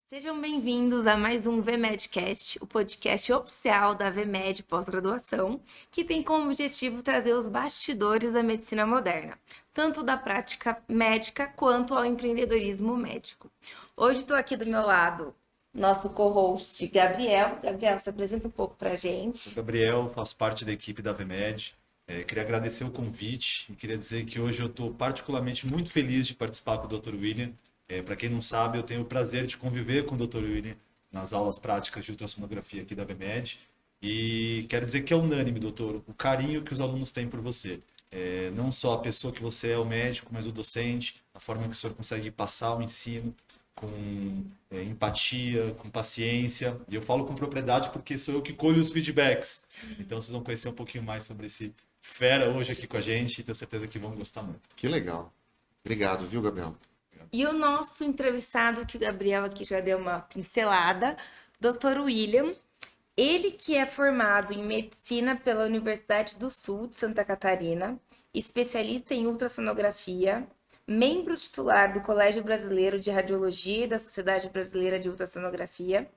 Sejam bem-vindos a mais um VMedCast, o podcast oficial da VMed Pós-Graduação, que tem como objetivo trazer os bastidores da medicina moderna, tanto da prática médica quanto ao empreendedorismo médico. Hoje estou aqui do meu lado, nosso co-host Gabriel. Gabriel, se apresenta um pouco para a gente. Sou Gabriel, faço parte da equipe da VMed. Queria agradecer o convite e queria dizer que hoje eu estou particularmente muito feliz de participar com o Dr. William. Para quem não sabe, eu tenho o prazer de conviver com o Dr. William nas aulas práticas de ultrassonografia aqui da VMed. E quero dizer que é unânime, doutor, o carinho que os alunos têm por você. Não só a pessoa que você é, o médico, mas o docente, a forma que o senhor consegue passar o ensino com empatia, com paciência. E eu falo com propriedade porque sou eu que colho os feedbacks. Então vocês vão conhecer um pouquinho mais sobre esse fera hoje aqui com a gente e tenho certeza que vão gostar muito. Que legal. Obrigado, viu, Gabriel? E o nosso entrevistado, que o Gabriel aqui já deu uma pincelada, Dr. William, ele que é formado em medicina pela Universidade do Sul de Santa Catarina, especialista em ultrassonografia, membro titular do Colégio Brasileiro de Radiologia e da Sociedade Brasileira de Ultrassonografia,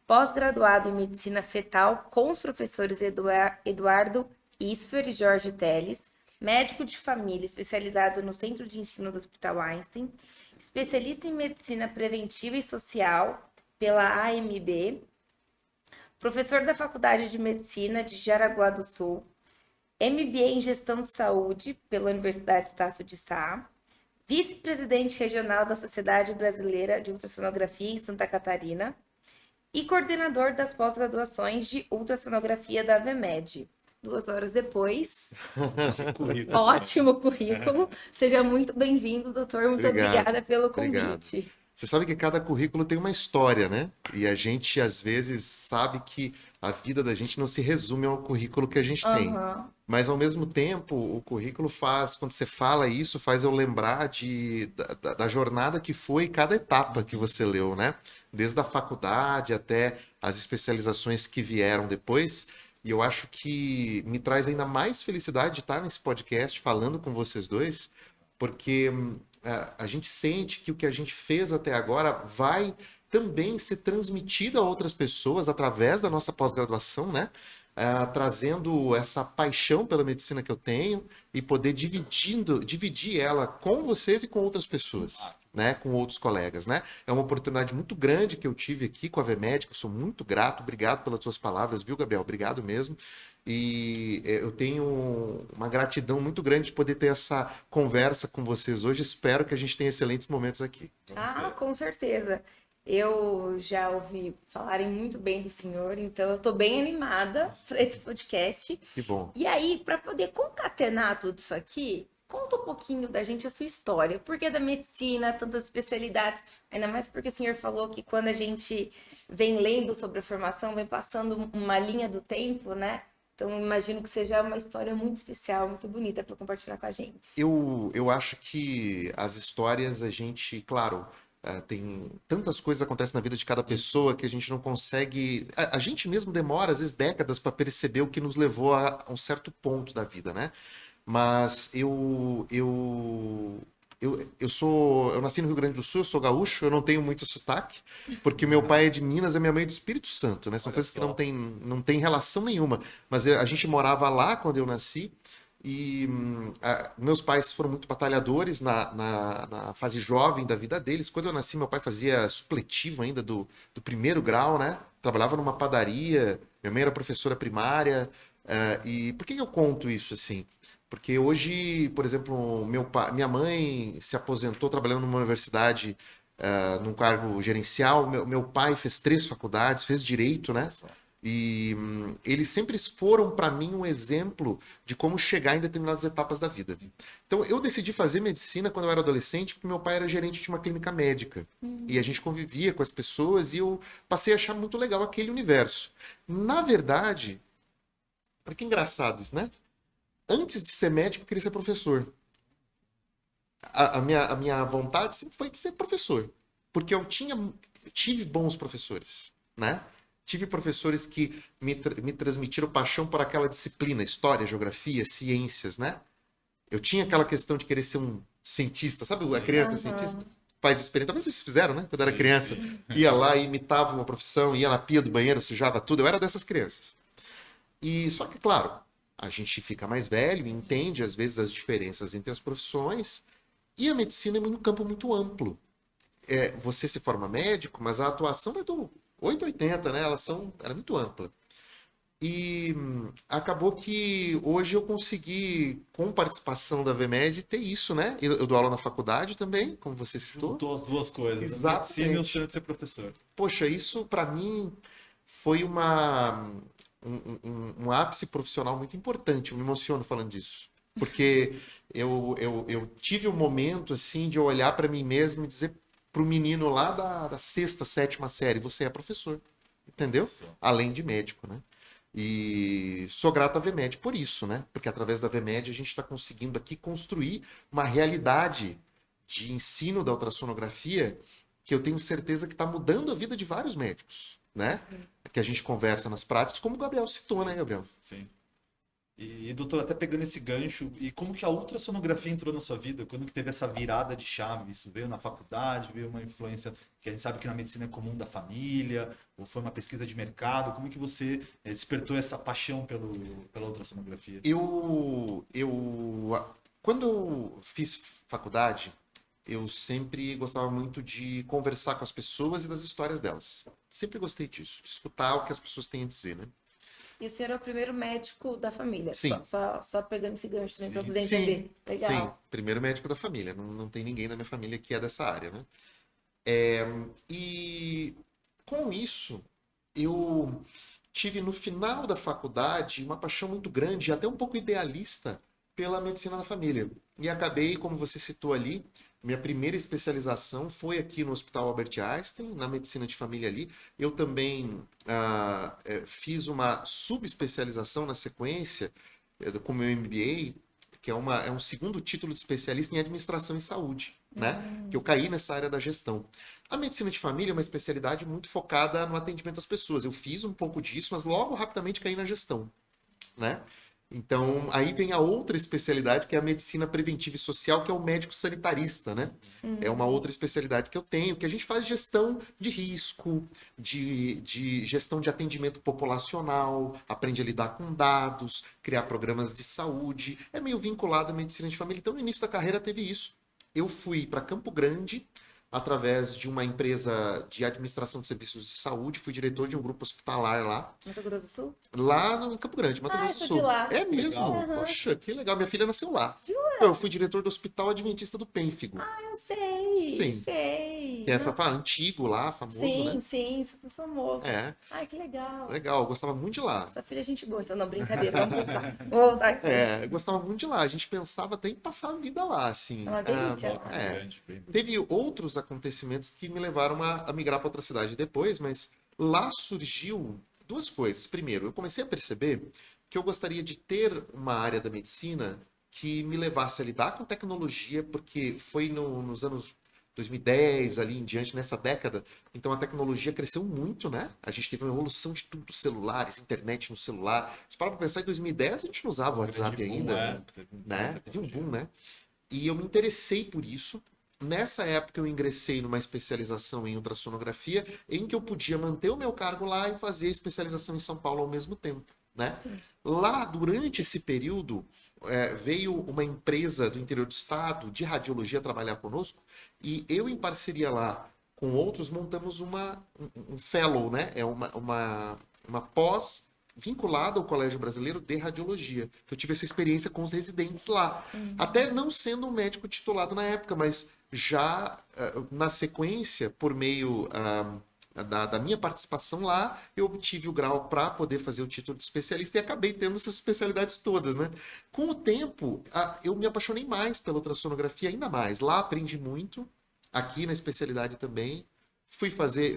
pós-graduado em medicina fetal com os professores Eduardo Isfer e Jorge Teles, médico de família especializado no Centro de Ensino do Hospital Einstein, especialista em medicina preventiva e social pela AMB, professor da Faculdade de Medicina de Jaraguá do Sul, MBA em Gestão de Saúde pela Universidade Estácio de Sá, vice-presidente regional da Sociedade Brasileira de Ultrassonografia em Santa Catarina e coordenador das pós-graduações de ultrassonografia da VMed. 2 horas depois. Ótimo currículo. Seja muito bem-vindo, doutor. Muito obrigada pelo convite. Obrigado. Você sabe que cada currículo tem uma história, né? E a gente, às vezes, sabe que a vida da gente não se resume ao currículo que a gente tem. Mas, ao mesmo tempo, o currículo faz, quando você fala isso, faz eu lembrar da jornada que foi cada etapa que você leu, né? Desde a faculdade até as especializações que vieram depois. E eu acho que me traz ainda mais felicidade de estar nesse podcast falando com vocês dois, porque a gente sente que o que a gente fez até agora vai também ser transmitido a outras pessoas através da nossa pós-graduação, né? Trazendo essa paixão pela medicina que eu tenho e poder dividir ela com vocês e com outras pessoas. Né, com outros colegas, né? É uma oportunidade muito grande que eu tive aqui com a VMed, eu sou muito grato, obrigado pelas suas palavras, viu, Gabriel? Obrigado mesmo. E eu tenho uma gratidão muito grande de poder ter essa conversa com vocês hoje. Espero que a gente tenha excelentes momentos aqui. Com certeza. Eu já ouvi falarem muito bem do senhor, então eu estou bem animada para esse podcast. Que bom. E aí, para poder concatenar tudo isso aqui, conta um pouquinho da gente a sua história. Por que da medicina, tantas especialidades? Ainda mais porque o senhor falou que quando a gente vem lendo sobre a formação, vem passando uma linha do tempo, né? Então, imagino que seja uma história muito especial, muito bonita para compartilhar com a gente. Eu acho que as histórias, a gente, claro, tem tantas coisas que acontecem na vida de cada pessoa que a gente não consegue... A gente mesmo demora, às vezes, décadas para perceber o que nos levou a um certo ponto da vida, né? Mas eu nasci no Rio Grande do Sul, eu sou gaúcho, eu não tenho muito sotaque, porque meu pai é de Minas e minha mãe é do Espírito Santo, né? São coisas que não tem relação nenhuma. Mas a gente morava lá quando eu nasci e meus pais foram muito batalhadores na fase jovem da vida deles. Quando eu nasci, meu pai fazia supletivo ainda do primeiro grau, né? Trabalhava numa padaria, minha mãe era professora primária. E por que eu conto isso assim? Porque hoje, por exemplo, minha mãe se aposentou trabalhando numa universidade, num cargo gerencial. Meu pai fez 3 faculdades, fez direito, né? E eles sempre foram para mim um exemplo de como chegar em determinadas etapas da vida. Então eu decidi fazer medicina quando eu era adolescente, porque meu pai era gerente de uma clínica médica. E a gente convivia com as pessoas e eu passei a achar muito legal aquele universo. Na verdade, olha que engraçado isso, né? Antes de ser médico, eu queria ser professor. A minha vontade sempre foi de ser professor. Porque eu tive bons professores, né? Tive professores que me transmitiram paixão por aquela disciplina, história, geografia, ciências, né? Eu tinha aquela questão de querer ser um cientista, sabe a criança cientista? faz experiência. Talvez vocês fizeram, né? Quando era Sim, criança. sim. Ia lá e imitava uma profissão, ia na pia do banheiro, sujava tudo. Eu era dessas crianças. E só que, claro, a gente fica mais velho e entende, às vezes, as diferenças entre as profissões. E a medicina é um campo muito amplo. Você se forma médico, mas a atuação vai do 880, né? Era muito ampla. E acabou que hoje eu consegui, com participação da VMed, ter isso, né? Eu dou aula na faculdade também, como você citou. Juntou as duas coisas, a Exatamente. medicina e o sonho de ser professor. Poxa, isso para mim foi um ápice profissional muito importante. Eu me emociono falando disso. Porque eu tive um momento assim de olhar para mim mesmo e dizer pro menino lá da sexta, sétima série, você é professor, entendeu? Além de médico, né? E sou grato à VMed por isso, né? Porque através da VMed a gente está conseguindo aqui construir uma realidade de ensino da ultrassonografia que eu tenho certeza que está mudando a vida de vários médicos, né? Que a gente conversa nas práticas, como o Gabriel citou, né, Gabriel? Sim. Doutor, até pegando esse gancho, e como que a ultrassonografia entrou na sua vida? Quando que teve essa virada de chave? Isso veio na faculdade, veio uma influência que a gente sabe que na medicina é comum da família, ou foi uma pesquisa de mercado? Como que você despertou essa paixão pela ultrassonografia? Quando eu fiz faculdade, eu sempre gostava muito de conversar com as pessoas e das histórias delas. Sempre gostei disso, de escutar o que as pessoas têm a dizer, né? E o senhor é o primeiro médico da família. Sim. Só pegando esse gancho também para Sim. poder Sim, entender. Legal. sim, primeiro médico da família. Não tem ninguém na minha família que é dessa área, né? E com isso, eu tive no final da faculdade uma paixão muito grande, até um pouco idealista, pela medicina da família. E acabei, como você citou ali, minha primeira especialização foi aqui no Hospital Albert Einstein, na medicina de família ali. Eu também fiz uma subespecialização na sequência, com o meu MBA, que é um segundo título de especialista em administração e saúde, né? Que eu caí nessa área da gestão. A medicina de família é uma especialidade muito focada no atendimento às pessoas. Eu fiz um pouco disso, mas logo rapidamente caí na gestão, né? Então, aí vem a outra especialidade, que é a medicina preventiva e social, que é o médico sanitarista, né? É uma outra especialidade que eu tenho, que a gente faz gestão de risco, de gestão de atendimento populacional, aprende a lidar com dados, criar programas de saúde. É meio vinculado à medicina de família. Então, no início da carreira teve isso. Eu fui para Campo Grande, através de uma empresa de administração de serviços de saúde, fui diretor de um grupo hospitalar lá. Mato Grosso do Sul? Lá no em Campo Grande, Mato Grosso do eu Sul. sou de lá. É mesmo? Legal. Poxa, que legal. Minha filha nasceu lá. Jura? Eu fui diretor do Hospital Adventista do Pênfigo. Eu sei, Sim. sei. Que é antigo lá, famoso, Sim, né? sim, super famoso. É, Ai, que legal. legal. Eu gostava muito de lá. Sua filha é gente boa, então não, brincadeira, vamos voltar. Vou voltar aqui. Eu gostava muito de lá. A gente pensava até em passar a vida lá, assim. É uma delícia. Campo É. Grande, bem- Teve outros acontecimentos que me levaram a migrar para outra cidade depois, mas lá surgiu duas coisas. Primeiro, eu comecei a perceber que eu gostaria de ter uma área da medicina que me levasse a lidar com tecnologia, porque foi nos anos 2010, ali em diante, nessa década, então a tecnologia cresceu muito, né? A gente teve uma evolução de tudo, celulares, internet no celular. Se parar para pensar, em 2010 a gente não usava o WhatsApp grande boom, ainda, teve né? muita Teve um tecnologia. boom, né? E eu me interessei por isso. Nessa época eu ingressei numa especialização em ultrassonografia, em que eu podia manter o meu cargo lá e fazer a especialização em São Paulo ao mesmo tempo, né? Lá, durante esse período, veio uma empresa do interior do estado de radiologia trabalhar conosco e eu, em parceria lá com outros, montamos um fellow, né? É uma pós vinculada ao Colégio Brasileiro de Radiologia. Eu tive essa experiência com os residentes lá. Até não sendo um médico titulado na época, mas já na sequência, por meio da minha participação lá, eu obtive o grau para poder fazer o título de especialista e acabei tendo essas especialidades todas, né? Com o tempo, eu me apaixonei mais pela ultrassonografia, ainda mais. Lá aprendi muito, aqui na especialidade também.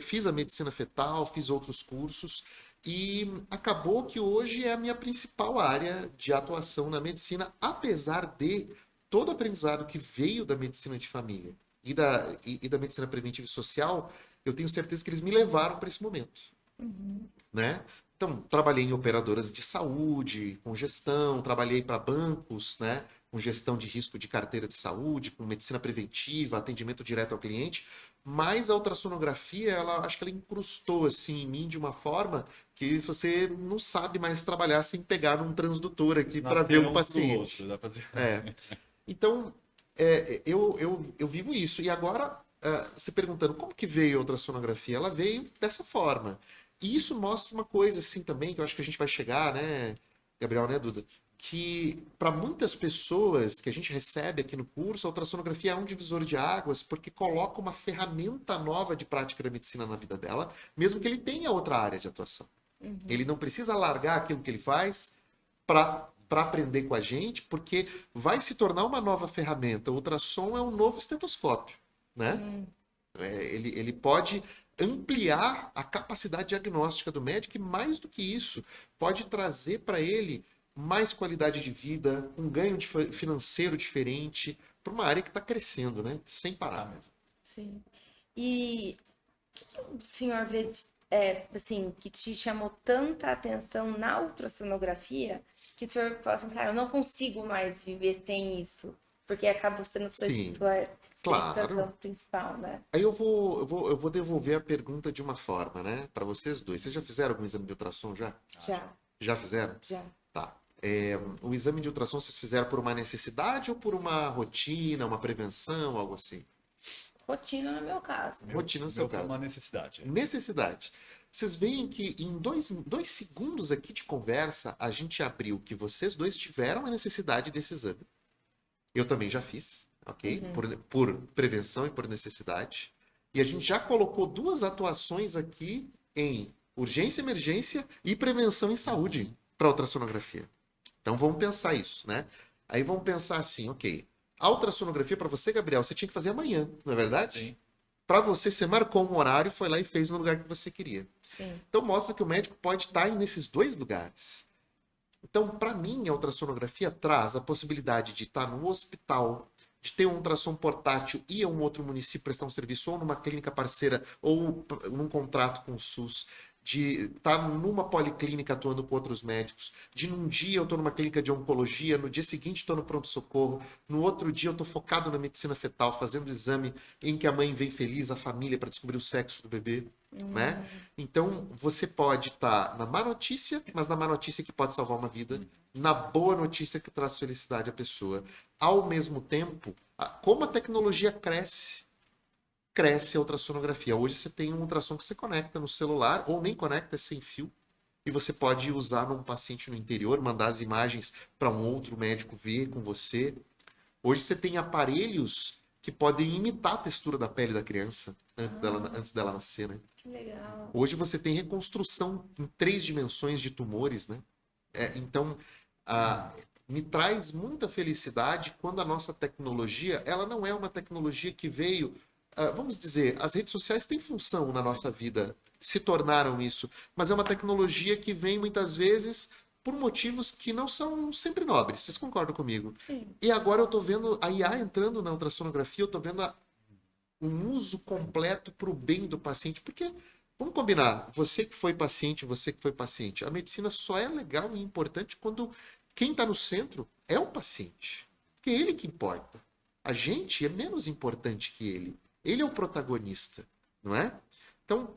Fiz a medicina fetal, fiz outros cursos e acabou que hoje é a minha principal área de atuação na medicina, apesar de todo o aprendizado que veio da medicina de família e da medicina preventiva e social, eu tenho certeza que eles me levaram para esse momento, né? Então, trabalhei em operadoras de saúde, com gestão, trabalhei para bancos, né? com gestão de risco de carteira de saúde, com medicina preventiva, atendimento direto ao cliente, mas a ultrassonografia, acho que ela incrustou assim em mim de uma forma que você não sabe mais trabalhar sem pegar num transdutor aqui para ver o paciente. Dá pra dizer. Então, eu vivo isso. E agora, você perguntando como que veio a ultrassonografia, ela veio dessa forma. E isso mostra uma coisa assim também, que eu acho que a gente vai chegar, né, Gabriel, né, Duda? Que para muitas pessoas que a gente recebe aqui no curso, a ultrassonografia é um divisor de águas, porque coloca uma ferramenta nova de prática da medicina na vida dela, mesmo que ele tenha outra área de atuação. Ele não precisa largar aquilo que ele faz para aprender com a gente, porque vai se tornar uma nova ferramenta. O ultrassom é um novo estetoscópio, né? Ele pode ampliar a capacidade diagnóstica do médico e, mais do que isso, pode trazer para ele mais qualidade de vida, um ganho financeiro diferente, para uma área que está crescendo, né? Sem parar mesmo. Sim. E o que o senhor vê, assim, que te chamou tanta atenção na ultrassonografia, que o senhor fala assim, cara, eu não consigo mais viver sem isso, porque acaba sendo Sim, sua claro. especialização principal, né? Aí eu vou devolver a pergunta de uma forma, né? Para vocês dois. Vocês já fizeram algum exame de ultrassom já? Já, Já fizeram? já. Tá. O exame de ultrassom vocês fizeram por uma necessidade ou por uma rotina, uma prevenção, algo assim? Rotina no meu caso. Rotina no seu Foi caso. uma necessidade. Necessidade. Vocês veem que em dois segundos aqui de conversa, a gente abriu que vocês dois tiveram a necessidade desse exame. Eu também já fiz, ok? Por prevenção e por necessidade. E a gente já colocou duas atuações aqui em urgência, emergência e prevenção em saúde para ultrassonografia. Então vamos pensar isso, né? Aí vamos pensar assim, ok. A ultrassonografia para você, Gabriel, você tinha que fazer amanhã, não é verdade? Sim. Para você marcou um horário, foi lá e fez no lugar que você queria. Sim. Então mostra que o médico pode estar nesses dois lugares. Então, para mim, a ultrassonografia traz a possibilidade de estar no hospital, de ter um ultrassom portátil e a um outro município prestar um serviço, ou numa clínica parceira, ou num contrato com o SUS, de estar numa policlínica atuando com outros médicos, de num dia eu estou numa clínica de oncologia, no dia seguinte estou no pronto-socorro, no outro dia eu estou focado na medicina fetal, fazendo o exame em que a mãe vem feliz, a família, para descobrir o sexo do bebê. Né? Então, você pode estar na má notícia, mas na má notícia que pode salvar uma vida, na boa notícia que traz felicidade à pessoa. Ao mesmo tempo, como a tecnologia cresce a ultrassonografia. Hoje você tem um ultrassom que você conecta no celular, ou nem conecta, é sem fio, e você pode usar num paciente no interior, mandar as imagens para um outro médico ver com você. Hoje você tem aparelhos que podem imitar a textura da pele da criança antes dela nascer, né? Que legal. Hoje você tem reconstrução em 3 dimensões de tumores, né? Então, me traz muita felicidade quando a nossa tecnologia, ela não é uma tecnologia que veio, vamos dizer, as redes sociais têm função na nossa vida, se tornaram isso, mas é uma tecnologia que vem muitas vezes por motivos que não são sempre nobres. Vocês concordam comigo? Sim. E agora eu tô vendo a IA entrando na ultrassonografia, eu tô vendo um uso completo para o bem do paciente, porque, vamos combinar, você que foi paciente, a medicina só é legal e importante quando quem está no centro é o paciente, porque é ele que importa. A gente é menos importante que ele. Ele é o protagonista, não é? Então,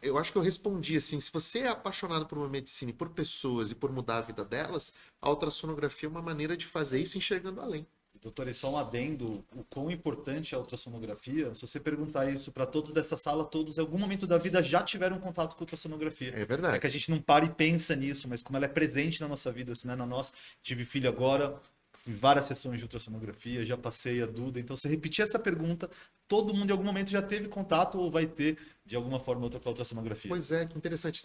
eu acho que eu respondi assim, se você é apaixonado por uma medicina e por pessoas e por mudar a vida delas, a ultrassonografia é uma maneira de fazer isso enxergando além. Doutor, e só um adendo, o quão importante é a ultrassonografia, se você perguntar isso para todos dessa sala, todos em algum momento da vida já tiveram contato com ultrassonografia. É verdade. É que a gente não para e pensa nisso, mas como ela é presente na nossa vida, assim, né? Na nossa, tive filho agora, fui várias sessões de ultrassonografia, já passei a Duda, então se repetir essa pergunta, todo mundo em algum momento já teve contato ou vai ter, de alguma forma ou outra, com a ultrassonografia. Pois é, que interessante.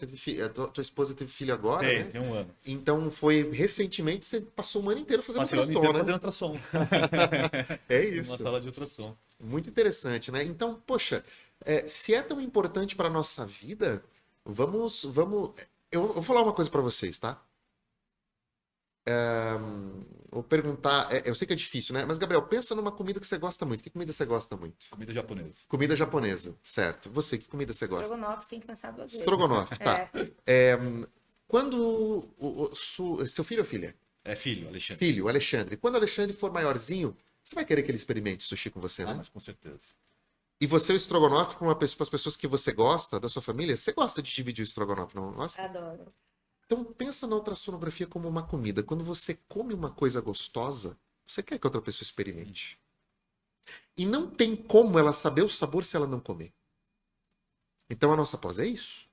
Tua esposa teve filho agora, né? Tem um ano. Então, recentemente, você passou um ano inteiro fazendo Passei o ano inteiro fazendo ultrassom, ultrassom. É Uma isso. sala de ultrassom. Muito interessante, né? Então, poxa, se é tão importante para nossa vida, vamos... Eu vou falar uma coisa para vocês, tá? Vou perguntar... eu sei que é difícil, né? Mas, Gabriel, pensa numa comida que você gosta muito. Que comida você gosta muito? Comida japonesa. Comida japonesa, certo. Você, que comida você gosta? Estrogonofe sem pensar duas vezes. Estrogonofe, tá. Quando seu filho ou filha É filho, Alexandre. Filho, o Alexandre. Quando o Alexandre for maiorzinho, você vai querer que ele experimente sushi com você, né? Mas com certeza. E você, o estrogonofe, com as pessoas que você gosta, da sua família, você gosta de dividir o estrogonofe, não gosta? Adoro. Então pensa na ultrassonografia como uma comida. Quando você come uma coisa gostosa, você quer que outra pessoa experimente. E não tem como ela saber o sabor se ela não comer. Então a nossa pós é isso.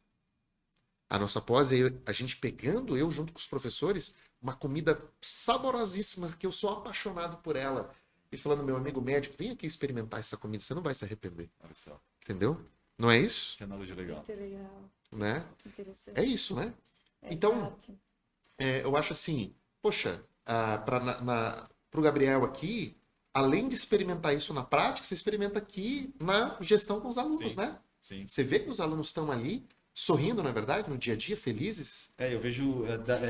A nossa pós é a gente pegando, eu junto com os professores, uma comida saborosíssima, que eu sou apaixonado por ela. E falando, meu amigo médico, vem aqui experimentar essa comida, você não vai se arrepender. Olha só, Entendeu? Não é isso? que analogia legal. Muito legal. Né? Interessante. É isso, né? Então, Exato. eu acho assim, poxa, para o Gabriel aqui, além de experimentar isso na prática, você experimenta aqui na gestão com os alunos, Sim. né? Sim. Você vê que os alunos estão ali sorrindo, na verdade, no dia a dia, felizes. Eu vejo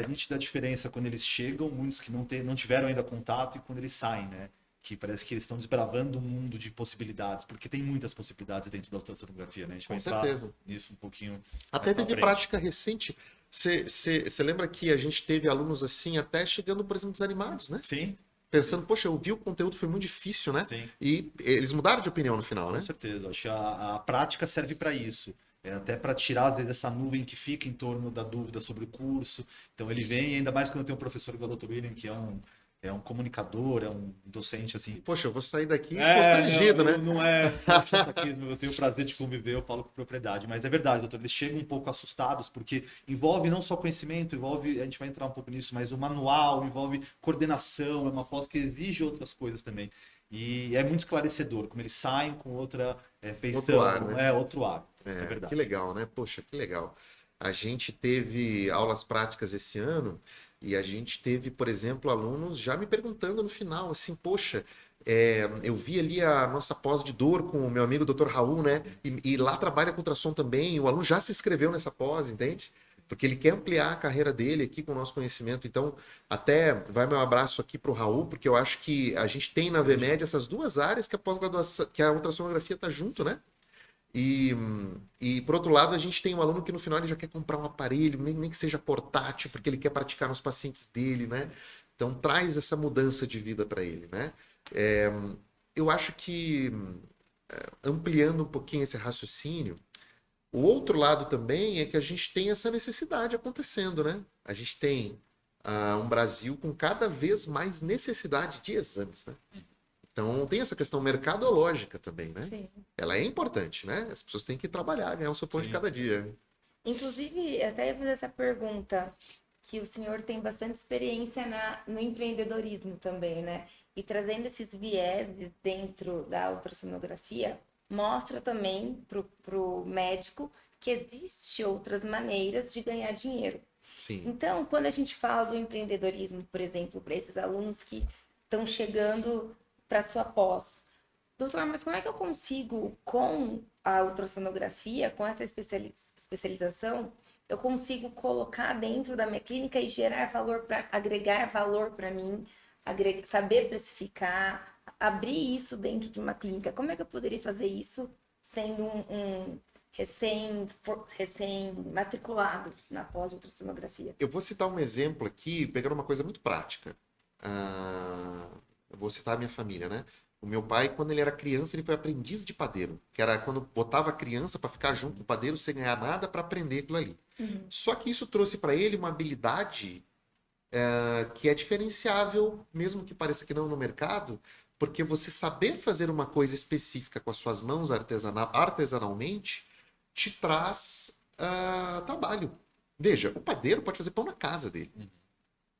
nítida a diferença quando eles chegam, muitos que não tiveram ainda contato, e quando eles saem, né? Que parece que eles estão desbravando um mundo de possibilidades, porque tem muitas possibilidades dentro da ultrassonografia, né? A gente Com vai entrar certeza. nisso um pouquinho Até mais pra teve frente. prática recente. Você lembra que a gente teve alunos assim, até chegando, por exemplo, desanimados, né? Sim, Pensando, poxa, eu vi o conteúdo, foi muito difícil, né? sim. E eles mudaram de opinião no final, né? Com certeza. Acho que a prática serve para isso. Até para tirar, às vezes, essa nuvem que fica em torno da dúvida sobre o curso. Então, ele vem, ainda mais quando tem um professor igual o Dr. William, que é um comunicador, é um docente, assim. Poxa, eu vou sair daqui constrangido, né? Não é chapaquismo, eu tenho o prazer de conviver, eu falo com propriedade. Mas é verdade, doutor, eles chegam um pouco assustados, porque envolve não só conhecimento, envolve, a gente vai entrar um pouco nisso, mas o manual, envolve coordenação, é uma pós que exige outras coisas também. E é muito esclarecedor, como eles saem com outra feição, Outro ar, né? outro ar. Isso é Que verdade. legal, né? Poxa, que legal. A gente teve aulas práticas esse ano e a gente teve, por exemplo, alunos já me perguntando no final, assim, poxa, eu vi ali a nossa pós de dor com o meu amigo Dr. Raul, né? E lá trabalha com ultrassom também, e o aluno já se inscreveu nessa pós, entende? Porque ele quer ampliar a carreira dele aqui com o nosso conhecimento. Então, até vai meu abraço aqui para o Raul, porque eu acho que a gente tem na VMED essas duas áreas que a pós-graduação, que a ultrassonografia está junto, né? E por outro lado, a gente tem um aluno que no final ele já quer comprar um aparelho, nem que seja portátil, porque ele quer praticar nos pacientes dele, né? Então traz essa mudança de vida para ele, né? Eu acho que ampliando um pouquinho esse raciocínio, o outro lado também é que a gente tem essa necessidade acontecendo, né? A gente tem um Brasil com cada vez mais necessidade de exames, né? Então tem essa questão mercadológica também, né? Sim. Ela é importante, né? As pessoas têm que trabalhar, ganhar o seu pão de Sim. cada dia. Inclusive, até ia fazer essa pergunta, que o senhor tem bastante experiência no empreendedorismo também, né? E trazendo esses vieses dentro da ultrassonografia, mostra também pro médico que existe outras maneiras de ganhar dinheiro. Sim. Então, quando a gente fala do empreendedorismo, por exemplo, para esses alunos que estão chegando para sua pós, doutor, mas como é que eu consigo, com a ultrassonografia, com essa especialização, eu consigo colocar dentro da minha clínica e gerar valor, agregar valor para mim, saber precificar, abrir isso dentro de uma clínica? Como é que eu poderia fazer isso sendo um recém-matriculado na pós-ultrassonografia? Eu vou citar um exemplo aqui, pegando uma coisa muito prática. Eu vou citar a minha família, né? O meu pai, quando ele era criança, ele foi aprendiz de padeiro, que era quando botava a criança para ficar junto com o padeiro sem ganhar nada para aprender aquilo ali. Só que isso trouxe para ele uma habilidade que é diferenciável, mesmo que pareça que não no mercado, porque você saber fazer uma coisa específica com as suas mãos artesanalmente te traz trabalho. Veja, o padeiro pode fazer pão na casa dele.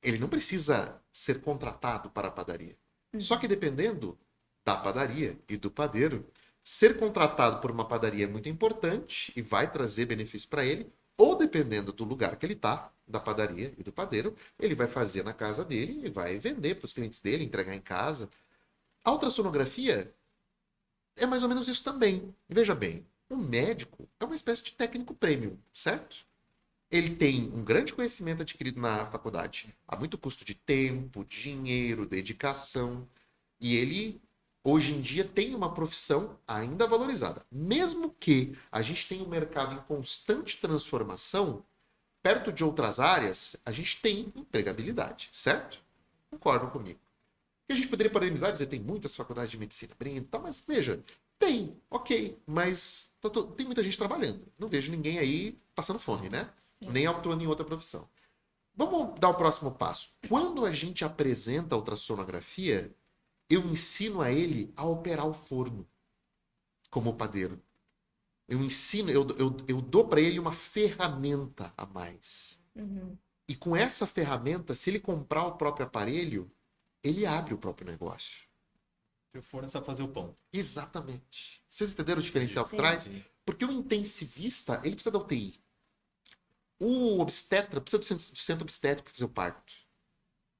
Ele não precisa ser contratado para a padaria. Só que dependendo da padaria e do padeiro, ser contratado por uma padaria é muito importante e vai trazer benefício para ele, ou dependendo do lugar que ele está, da padaria e do padeiro, ele vai fazer na casa dele e vai vender para os clientes dele, entregar em casa. A ultrassonografia é mais ou menos isso também. Veja bem, o médico é uma espécie de técnico premium, certo? Ele tem um grande conhecimento adquirido na faculdade. Há muito custo de tempo, dinheiro, dedicação. E ele, hoje em dia, tem uma profissão ainda valorizada. Mesmo que a gente tenha um mercado em constante transformação, perto de outras áreas, a gente tem empregabilidade, certo? concordam comigo. E a gente poderia polemizar e dizer, tem muitas faculdades de medicina abrindo e tal, mas veja, tem, ok, mas tem muita gente trabalhando. Não vejo ninguém aí passando fome, né? Nem atuando em outra profissão. Vamos dar o próximo passo. Quando a gente apresenta a ultrassonografia, eu ensino a ele a operar o forno como padeiro. Eu ensino, eu dou para ele uma ferramenta a mais. E com essa ferramenta, se ele comprar o próprio aparelho, ele abre o próprio negócio. Teu forno sabe fazer o pão. Exatamente. Vocês entenderam o diferencial que Sim. traz? Sim. Porque o intensivista, ele precisa da UTI. O obstetra precisa do centro obstétrico para fazer o parto.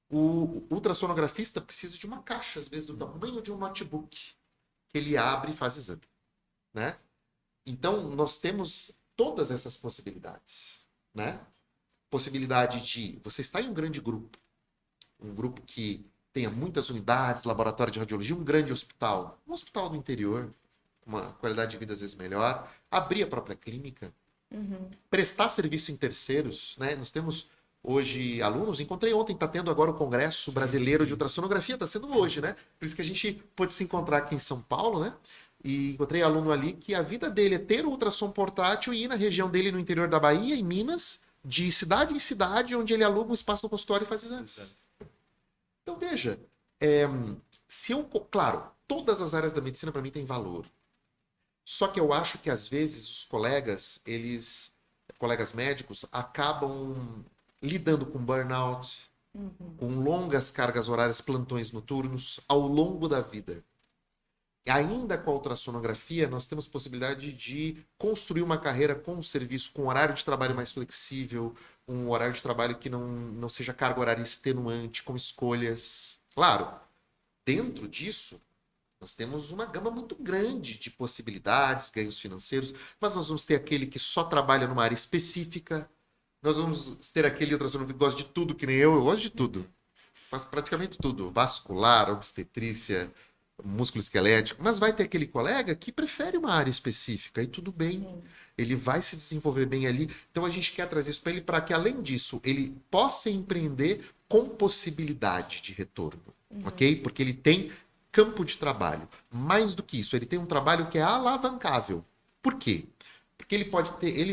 O ultrassonografista precisa de uma caixa, às vezes do tamanho de um notebook, que ele abre e faz exame, né? Então, nós temos todas essas possibilidades, né? Possibilidade de você estar em um grande grupo, um grupo que tenha muitas unidades, laboratório de radiologia, um grande hospital, um hospital do interior, uma qualidade de vida às vezes melhor, abrir a própria clínica, prestar serviço em terceiros, né? Nós temos hoje alunos, encontrei ontem, está tendo agora o Congresso Brasileiro de Ultrassonografia, está sendo hoje, né? Por isso que a gente pôde se encontrar aqui em São Paulo, né? E encontrei aluno ali que a vida dele é ter o ultrassom portátil e ir na região dele no interior da Bahia, em Minas, de cidade em cidade, onde ele aluga um espaço no consultório e faz exames. Então, veja, claro, todas as áreas da medicina para mim têm valor. Só que eu acho que às vezes os colegas médicos, acabam lidando com burnout, com longas cargas horárias, plantões noturnos, ao longo da vida. E ainda com a ultrassonografia, nós temos possibilidade de construir uma carreira com um serviço, com um horário de trabalho mais flexível, um horário de trabalho que não seja carga horária extenuante, com escolhas. Claro, dentro disso, nós temos uma gama muito grande de possibilidades, ganhos financeiros, mas nós vamos ter aquele que só trabalha numa área específica, nós vamos ter aquele ultrassonografista que gosta de tudo, que nem eu gosto de tudo. Faço praticamente tudo, vascular, obstetrícia, músculo esquelético, mas vai ter aquele colega que prefere uma área específica e tudo bem. Ele vai se desenvolver bem ali. Então a gente quer trazer isso para ele para que, além disso, ele possa empreender com possibilidade de retorno, ok? Porque ele tem campo de trabalho. Mais do que isso, ele tem um trabalho que é alavancável. Por quê? Porque ele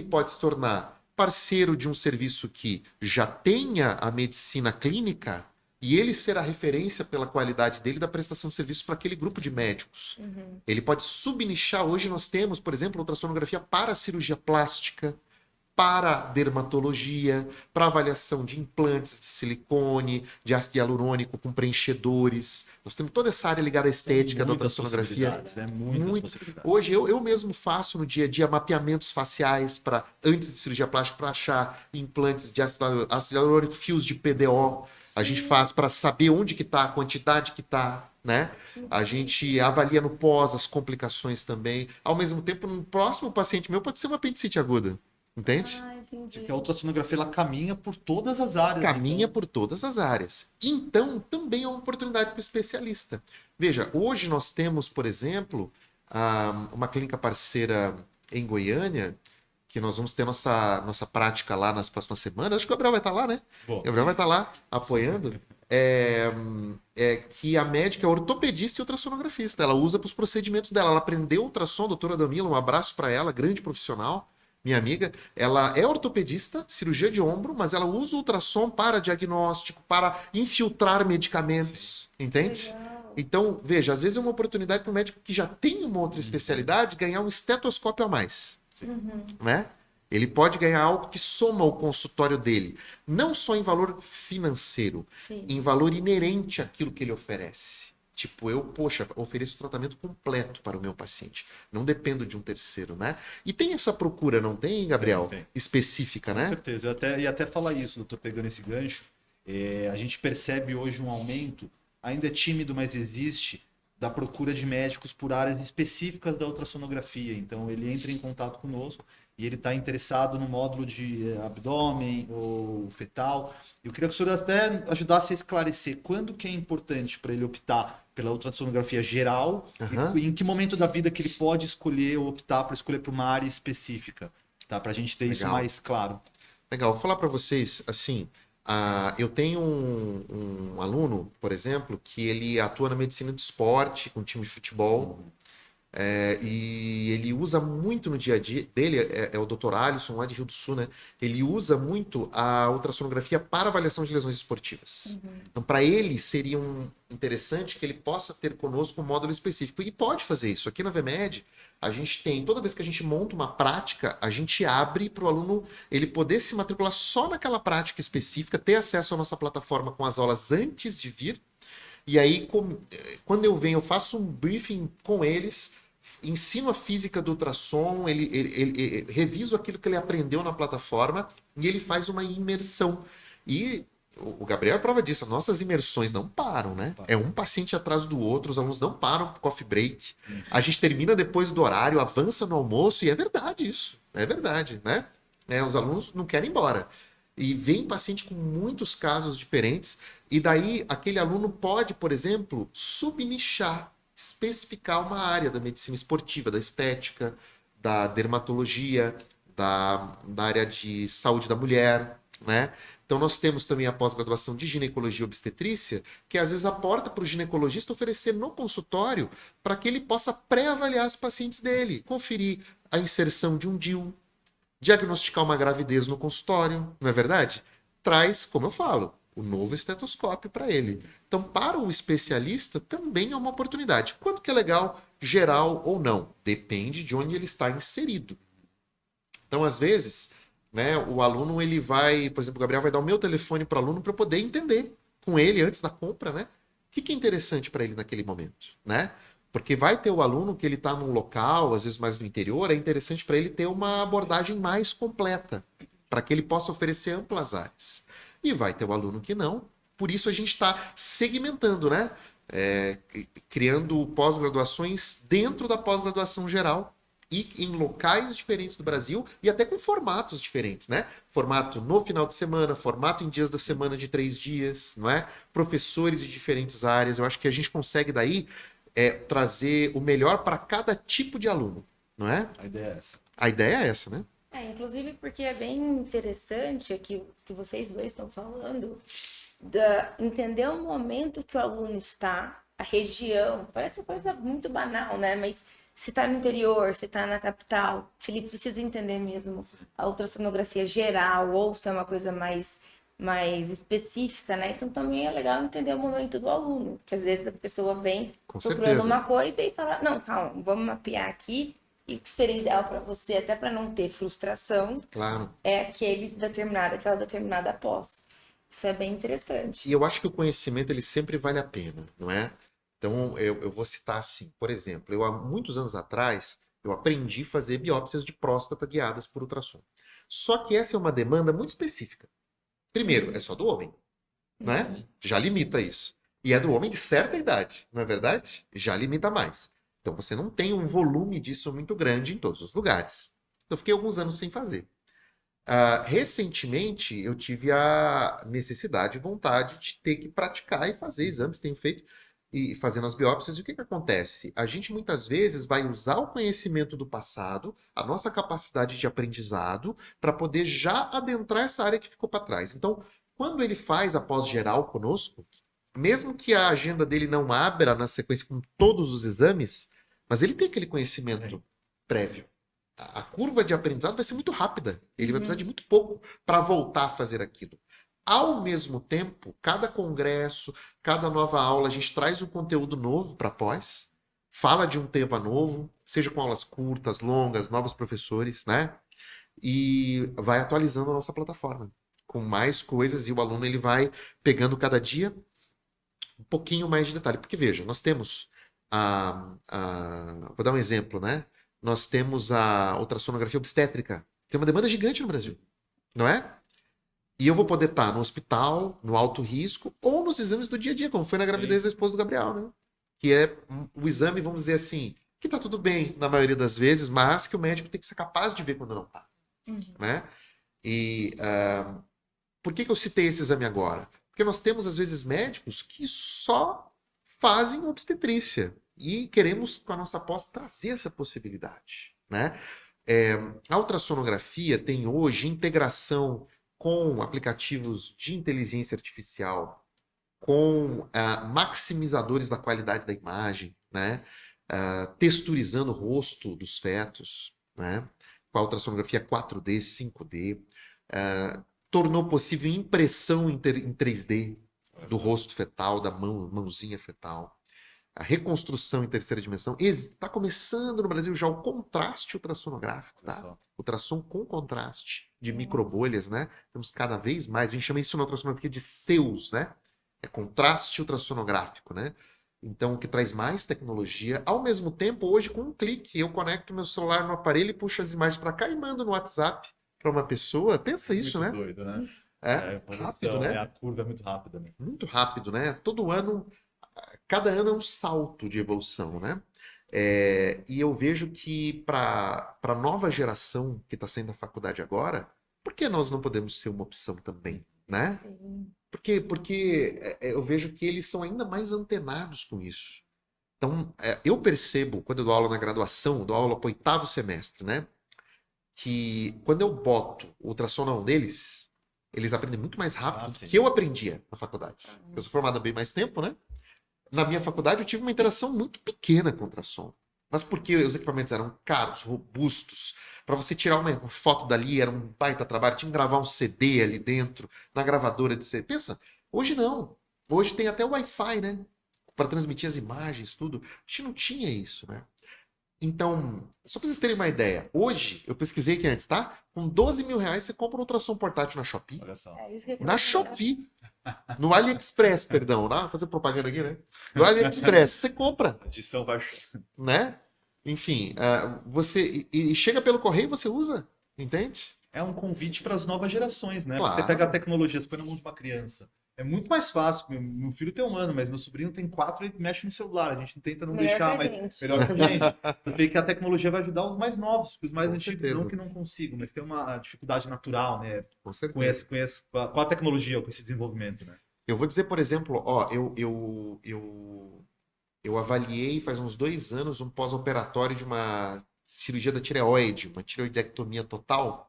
pode se tornar parceiro de um serviço que já tenha a medicina clínica e ele ser a referência pela qualidade dele da prestação de serviços para aquele grupo de médicos. Ele pode subnichar. Hoje nós temos, por exemplo, ultrassonografia para cirurgia plástica, para dermatologia, para avaliação de implantes de silicone, de ácido hialurônico com preenchedores. Nós temos toda essa área ligada à estética da ultrassonografia. Né? Muitas possibilidades. Hoje eu mesmo faço no dia a dia mapeamentos faciais para antes de cirurgia plástica para achar implantes de ácido hialurônico, fios de PDO. A gente faz para saber onde que está, a quantidade que está, né? A gente avalia no pós as complicações também. Ao mesmo tempo, no próximo paciente meu pode ser uma apendicite aguda. Entende? Entendi. Porque a ultrassonografia ela caminha por todas as áreas. Caminha por todas as áreas. Então, também é uma oportunidade para o especialista. Veja, hoje nós temos, por exemplo, uma clínica parceira em Goiânia, que nós vamos ter nossa prática lá nas próximas semanas. Acho que o Gabriel vai estar lá, né? Bom. O Gabriel vai estar lá apoiando. Que a médica é ortopedista e ultrassonografista. Ela usa para os procedimentos dela. Ela aprendeu ultrassom, a doutora Damila, um abraço para ela, grande profissional. Minha amiga, ela é ortopedista, cirurgia de ombro, mas ela usa o ultrassom para diagnóstico, para infiltrar medicamentos, entende? Legal. Então, veja, às vezes é uma oportunidade para o médico que já tem uma outra especialidade ganhar um estetoscópio a mais, né? Ele pode ganhar algo que soma ao consultório dele, não só em valor financeiro, em valor inerente àquilo que ele oferece. Tipo, ofereço tratamento completo para o meu paciente. Não dependo de um terceiro, né? E tem essa procura, não tem, Gabriel? Tem. Específica, Com né? certeza. Eu ia até falar isso, doutor, pegando esse gancho. A gente percebe hoje um aumento, ainda é tímido, mas existe, da procura de médicos por áreas específicas da ultrassonografia. Então, ele entra em contato conosco e ele está interessado no módulo de abdômen ou fetal. Eu queria que o senhor até ajudasse a esclarecer quando que é importante para ele optar pela ultrassonografia geral e em que momento da vida que ele pode escolher ou optar para escolher por uma área específica, tá? Para a gente ter isso Legal. mais claro. Legal, vou falar para vocês, assim, Eu tenho um aluno, por exemplo, que ele atua na medicina do esporte, com time de futebol, e ele usa muito no dia a dia dele, é o Dr. Alisson, lá de Rio do Sul, né? Ele usa muito a ultrassonografia para avaliação de lesões esportivas. Então, para ele, seria interessante que ele possa ter conosco um módulo específico. E pode fazer isso. Aqui na VMed, a gente tem, toda vez que a gente monta uma prática, a gente abre para o aluno ele poder se matricular só naquela prática específica, ter acesso à nossa plataforma com as aulas antes de vir. E aí, quando eu venho, eu faço um briefing com eles, ensino a física do ultrassom, ele reviso aquilo que ele aprendeu na plataforma e ele faz uma imersão. E o Gabriel é prova disso, as nossas imersões não param, né? É um paciente atrás do outro, os alunos não param pro coffee break. A gente termina depois do horário, avança no almoço, e é verdade isso. É verdade, né? Os alunos não querem ir embora. E vem paciente com muitos casos diferentes, e daí aquele aluno pode, por exemplo, subnichar, especificar uma área da medicina esportiva, da estética, da dermatologia, da área de saúde da mulher, né? Então nós temos também a pós-graduação de ginecologia e obstetrícia, que às vezes aporta para o ginecologista oferecer no consultório para que ele possa pré-avaliar os pacientes dele, conferir a inserção de um DIU, diagnosticar uma gravidez no consultório, não é verdade? Traz, como eu falo, o novo estetoscópio para ele. Então, para o especialista, também é uma oportunidade. Quanto que é legal, geral ou não? Depende de onde ele está inserido. Então, às vezes, né, o aluno, ele vai, por exemplo, o Gabriel vai dar o meu telefone para o aluno para eu poder entender com ele, antes da compra, né? O que é interessante para ele naquele momento, né? Porque vai ter o aluno que ele está num local, às vezes mais no interior, é interessante para ele ter uma abordagem mais completa, para que ele possa oferecer amplas áreas. E vai ter o aluno que não. Por isso a gente está segmentando, né? Criando pós-graduações dentro da pós-graduação geral e em locais diferentes do Brasil e até com formatos diferentes, né? Formato no final de semana, formato em dias da semana de 3 dias, não é? Professores de diferentes áreas. Eu acho que a gente consegue daí trazer o melhor para cada tipo de aluno, não é? A ideia é essa. A ideia é essa, né? Inclusive porque é bem interessante aqui o que vocês dois estão falando, entender o momento que o aluno está, a região, parece coisa muito banal, né? Mas se está no interior, se está na capital, se ele precisa entender mesmo a ultrassonografia geral ou se é uma coisa mais específica, né? Então também é legal entender o momento do aluno, que às vezes a pessoa vem Com procurando certeza. uma coisa e fala, não, calma, vamos mapear aqui, e o que seria ideal para você, até para não ter frustração, Claro. é aquela determinada pós. Isso é bem interessante. E eu acho que o conhecimento ele sempre vale a pena, não é? Então eu vou citar assim, por exemplo, eu há muitos anos atrás eu aprendi a fazer biópsias de próstata guiadas por ultrassom. Só que essa é uma demanda muito específica. Primeiro, é só do homem, né? Já limita isso. E é do homem de certa idade, não é verdade? Já limita mais. Então você não tem um volume disso muito grande em todos os lugares. Eu fiquei alguns anos sem fazer. Recentemente eu tive a necessidade e vontade de ter que praticar e fazer exames, tenho feito e fazendo as biópsias. E o que acontece? A gente muitas vezes vai usar o conhecimento do passado, a nossa capacidade de aprendizado, para poder já adentrar essa área que ficou para trás. Então, quando ele faz a pós-geral conosco, mesmo que a agenda dele não abra na sequência com todos os exames, mas ele tem aquele conhecimento prévio. A curva de aprendizado vai ser muito rápida. Ele vai precisar de muito pouco para voltar a fazer aquilo. Ao mesmo tempo, cada congresso, cada nova aula, a gente traz um conteúdo novo para pós, fala de um tema novo, seja com aulas curtas, longas, novos professores, né? E vai atualizando a nossa plataforma com mais coisas e o aluno ele vai pegando cada dia um pouquinho mais de detalhe. Porque veja, nós temos vou dar um exemplo, né? Nós temos a ultrassonografia obstétrica, que é uma demanda gigante no Brasil, não é? E eu vou poder estar no hospital, no alto risco, ou nos exames do dia a dia, como foi na gravidez da esposa do Gabriel, né? Que é o exame, vamos dizer assim, que tá tudo bem na maioria das vezes, mas que o médico tem que ser capaz de ver quando não tá, né? E por que eu citei esse exame agora? Porque nós temos, às vezes, médicos que só fazem obstetrícia e queremos, com a nossa pós, trazer essa possibilidade, né? A ultrassonografia tem hoje integração com aplicativos de inteligência artificial, com maximizadores da qualidade da imagem, né? Texturizando o rosto dos fetos, né? Com a ultrassonografia 4D, 5D, tornou possível impressão em 3D do rosto fetal, da mãozinha fetal, a reconstrução em terceira dimensão. Está começando no Brasil já o contraste ultrassonográfico, tá? Ultrassom com contraste de microbolhas, né? Temos cada vez mais, a gente chama isso na ultrassonografia de CEUs, né? É contraste ultrassonográfico, né? Então, que traz mais tecnologia. Ao mesmo tempo, hoje, com um clique, eu conecto meu celular no aparelho e puxo as imagens para cá e mando no WhatsApp para uma pessoa. Pensa isso, Muito né? doido, né? Rápido, né? A curva é muito rápida, né? Muito rápido, né? Todo ano, cada ano é um salto de evolução, né? E eu vejo que para a nova geração que está saindo da faculdade agora, por que nós não podemos ser uma opção também, né? Sim. Porque eu vejo que eles são ainda mais antenados com isso. Então, eu percebo, quando eu dou aula na graduação, dou aula para o 8º semestre, né? Que quando eu boto o ultrassom na mão deles, eles aprendem muito mais rápido do sim. que eu aprendia na faculdade. Eu sou formado há bem mais tempo, né? Na minha faculdade eu tive uma interação muito pequena com ultrassom. Mas porque os equipamentos eram caros, robustos. Para você tirar uma foto dali era um baita trabalho. Tinha que gravar um CD ali dentro, na gravadora de CD. Pensa, hoje não. Hoje tem até o Wi-Fi, né? Para transmitir as imagens, tudo. A gente não tinha isso, né? Então, só para vocês terem uma ideia. Hoje, eu pesquisei aqui antes, tá? Com 12 mil reais você compra um ultrassom portátil na Shopee. Olha só. É isso que eu Na ia Shopee. No AliExpress, perdão. Vou fazer propaganda aqui, né? No AliExpress, você compra, A edição vai. né? Enfim, você e chega pelo correio e você usa, entende? É um convite para as novas gerações, né? Claro. Você pega a tecnologia, você põe na mão de uma criança. É muito mais fácil. Meu filho tem 1 ano, mas meu sobrinho tem 4 e mexe no celular. A gente tenta não Melhor deixar, que a mas gente. melhor que a gente. Você vê que a tecnologia vai ajudar os mais novos, que os mais Com antigos certeza. não que não consigam, mas tem uma dificuldade natural, né? Com certeza. Com a tecnologia, com esse desenvolvimento, né? Eu vou dizer, por exemplo, ó, eu avaliei faz uns 2 anos um pós-operatório de uma cirurgia da tireoide, uma tireoidectomia total,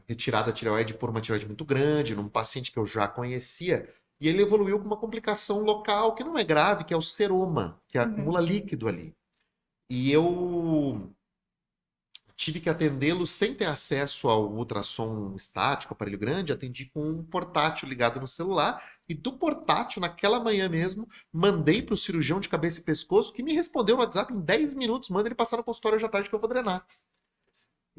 retirada a tireoide por uma tireoide muito grande, num paciente que eu já conhecia, e ele evoluiu com uma complicação local que não é grave, que é o seroma, que acumula líquido ali. E eu tive que atendê-lo sem ter acesso ao ultrassom estático, aparelho grande, atendi com um portátil ligado no celular, e do portátil, naquela manhã mesmo, mandei para o cirurgião de cabeça e pescoço, que me respondeu no WhatsApp em 10 minutos, manda ele passar no consultório hoje à tarde que eu vou drenar.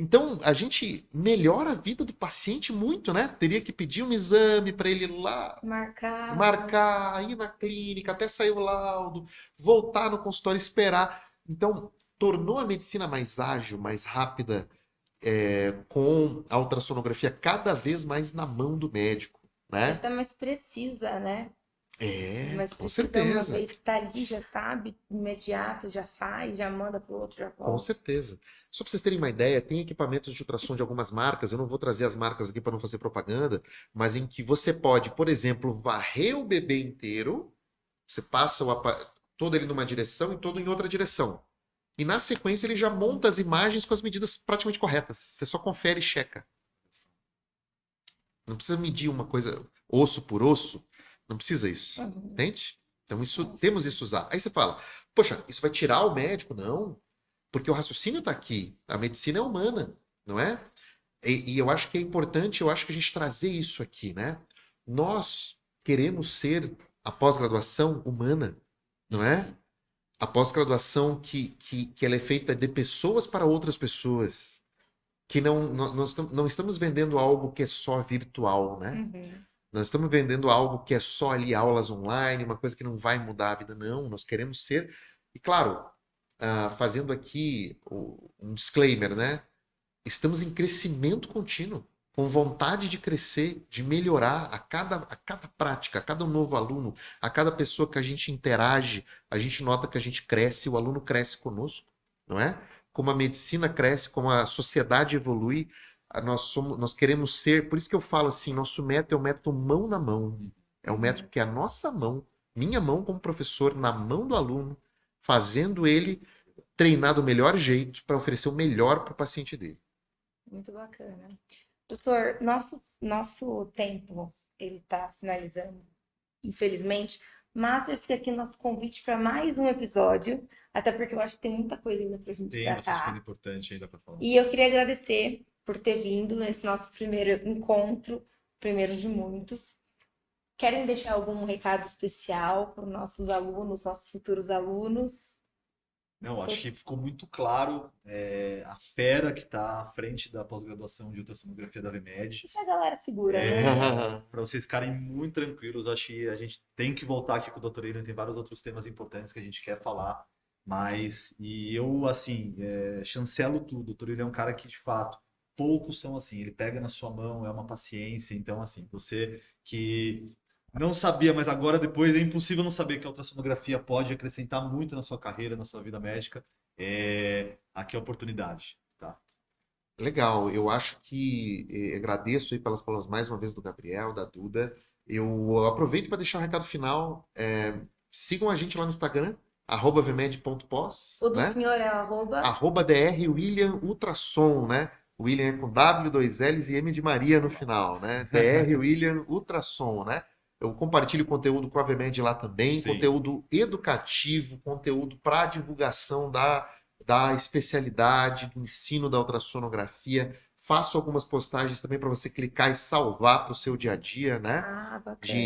Então, a gente melhora a vida do paciente muito, né? Teria que pedir um exame para ele ir lá marcar, ir na clínica, até sair o laudo, voltar no consultório, esperar. Então, tornou a medicina mais ágil, mais rápida, com a ultrassonografia cada vez mais na mão do médico, né? Até mais precisa, né? Mas Com precisa uma certeza, vez que tá ali, já sabe, imediato, já faz, já manda pro outro, já com volta. certeza. Só para vocês terem uma ideia, tem equipamentos de ultrassom de algumas marcas, eu não vou trazer as marcas aqui para não fazer propaganda, mas em que você pode, por exemplo, varrer o bebê inteiro, você passa todo ele numa direção e todo em outra direção. E na sequência ele já monta as imagens com as medidas praticamente corretas. Você só confere e checa. Não precisa medir uma coisa osso por osso. Não precisa isso. Entende? Então temos isso usar. Aí você fala, poxa, isso vai tirar o médico? Não. Porque o raciocínio está aqui. A medicina é humana, não é? E eu acho que é importante, eu acho que a gente trazer isso aqui, né? Nós queremos ser a pós-graduação humana, não é? A pós-graduação que ela é feita de pessoas para outras pessoas. Que nós não estamos vendendo algo que é só virtual, né? Nós estamos vendendo algo que é só ali aulas online, uma coisa que não vai mudar a vida, não. Nós queremos ser... E claro, fazendo aqui um disclaimer, né? Estamos em crescimento contínuo, com vontade de crescer, de melhorar a cada prática, a cada novo aluno, a cada pessoa que a gente interage, a gente nota que a gente cresce, o aluno cresce conosco, não é? Como a medicina cresce, como a sociedade evolui, nós queremos ser, por isso que eu falo assim, nosso método é o método mão na mão, é o método que é a nossa mão, minha mão como professor, na mão do aluno, fazendo ele treinar do melhor jeito para oferecer o melhor para o paciente dele. Muito bacana. Doutor, nosso tempo, ele tá finalizando, infelizmente, mas já fica aqui o nosso convite para mais um episódio, até porque eu acho que tem muita coisa ainda pra gente Tem bastante coisa tratar. importante ainda para falar. E eu queria agradecer por ter vindo nesse nosso primeiro encontro, primeiro de muitos. Querem deixar algum recado especial para os nossos alunos, nossos futuros alunos? Não, acho que ficou muito claro a fera que está à frente da pós-graduação de ultrassonografia da VMED. Deixa a galera segura, né? Para vocês ficarem muito tranquilos, acho que a gente tem que voltar aqui com o Dr. William, tem vários outros temas importantes que a gente quer falar, mas, e eu, assim, chancelo tudo. O Dr. William é um cara que, de fato, poucos são assim, ele pega na sua mão, é uma paciência, então, assim, você que não sabia, mas agora depois é impossível não saber que a ultrassonografia pode acrescentar muito na sua carreira, na sua vida médica, aqui é a oportunidade, tá? Legal, eu acho que agradeço aí pelas palavras mais uma vez do Gabriel, da Duda. Eu aproveito para deixar um recado final. Sigam a gente lá no Instagram, @vmed.pos, O do né? senhor é o @. @dr William Ultrassom, né? William é com W, 2 L's e M de Maria no final, né? DR William Ultrassom, né? Eu compartilho conteúdo com a VMED lá também, Sim. conteúdo educativo, conteúdo para divulgação da especialidade, do ensino da ultrassonografia. Faço algumas postagens também para você clicar e salvar para o seu dia a dia, né? Ah, bacana.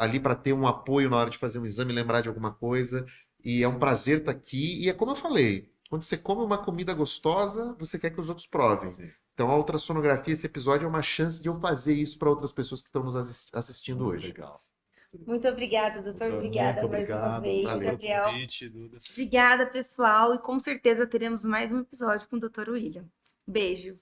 Ali para ter um apoio na hora de fazer um exame, lembrar de alguma coisa. E é um prazer estar aqui. E é como eu falei, quando você come uma comida gostosa, você quer que os outros provem. Sim. Então a ultrassonografia, esse episódio é uma chance de eu fazer isso para outras pessoas que estão nos assistindo Muito hoje. legal. Muito obrigada, doutor. Obrigada Muito mais uma obrigado. vez, Valeu pelo Gabriel. convite, Duda. Obrigada, pessoal. E com certeza teremos mais um episódio com o doutor William. Beijo.